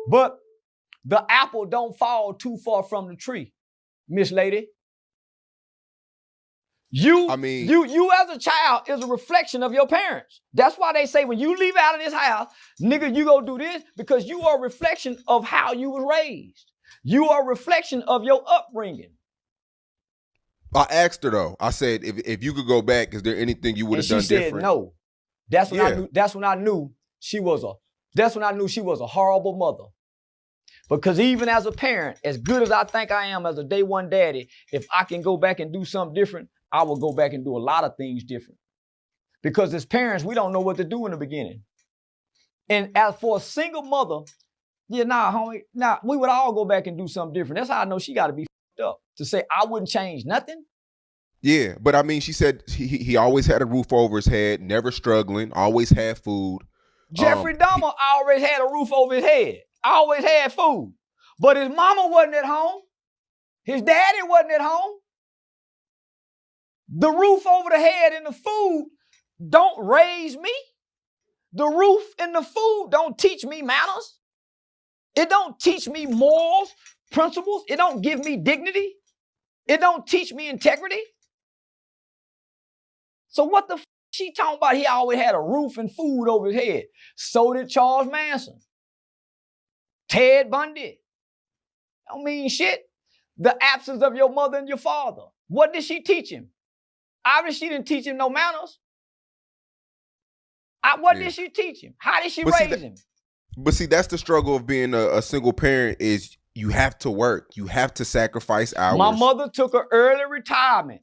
But the apple don't fall too far from the tree, Miss Lady. You as a child is a reflection of your parents. That's why they say when you leave out of this house, nigga, you go do this because you are a reflection of how you was raised. You are a reflection of your upbringing. I asked her though. I said, if you could go back, is there anything you would have done different? She said no. That's when I knew she was a horrible mother. Because even as a parent, as good as I think I am as a day one daddy, if I can go back and do something different, I will go back and do a lot of things different. Because as parents, we don't know what to do in the beginning. And as for a single mother, homie, we would all go back and do something different. That's how I know she got to be f***ed up to say I wouldn't change nothing. Yeah, but I mean, she said he always had a roof over his head, never struggling, always had food. Jeffrey Dahmer always had a roof over his head, always had food. But his mama wasn't at home. His daddy wasn't at home. The roof over the head and the food don't raise me. The roof and the food don't teach me manners. It don't teach me morals, principles. It don't give me dignity. It don't teach me integrity. So what the f she talking about? He always had a roof and food over his head. So did Charles Manson. Ted Bundy. Don't mean shit. The absence of your mother and your father. What did she teach him? Obviously, she didn't teach him no manners. What did she teach him? How did she raise him? But see, that's the struggle of being a single parent is you have to work. You have to sacrifice hours. My mother took an early retirement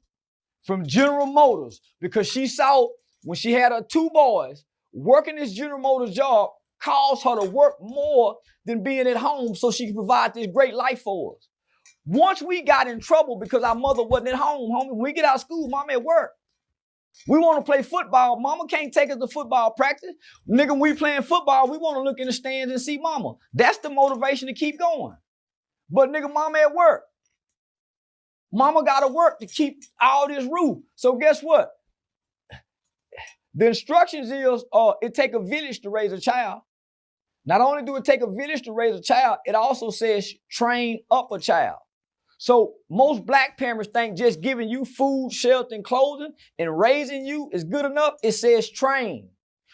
from General Motors because she saw when she had her 2 boys, working this General Motors job caused her to work more than being at home so she could provide this great life for us. Once we got in trouble because our mother wasn't at home, homie, when we get out of school, mama at work. We want to play football. Mama can't take us to football practice. Nigga, when we playing football, we want to look in the stands and see mama. That's the motivation to keep going. But nigga, mama at work. Mama got to work to keep all this roof. So guess what? The instructions is it take a village to raise a child. Not only do it take a village to raise a child, it also says train up a child. So most black parents think just giving you food, shelter, and clothing and raising you is good enough. It says train.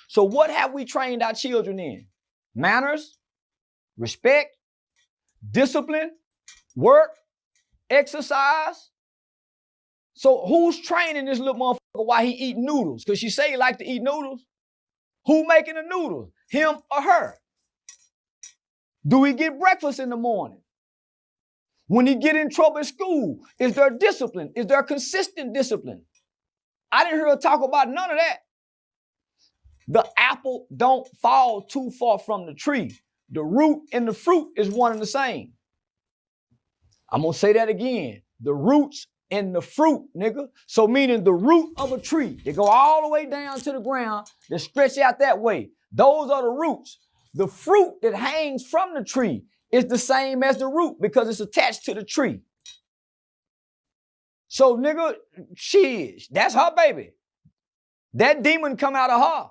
So what have we trained our children in? Manners, respect, discipline, work, exercise. So who's training this little motherfucker while he eat noodles? Because she say he like to eat noodles. Who making the noodles? Him or her? Do he get breakfast in the morning? When he get in trouble at school, is there discipline? Is there consistent discipline? I didn't hear her talk about none of that. The apple don't fall too far from the tree. The root and the fruit is one and the same. I'm going to say that again. The roots and the fruit, nigga. So meaning the root of a tree. They go all the way down to the ground. They stretch out that way. Those are the roots. The fruit that hangs from the tree is the same as the root because it's attached to the tree. So nigga, that's her baby. That demon come out of her.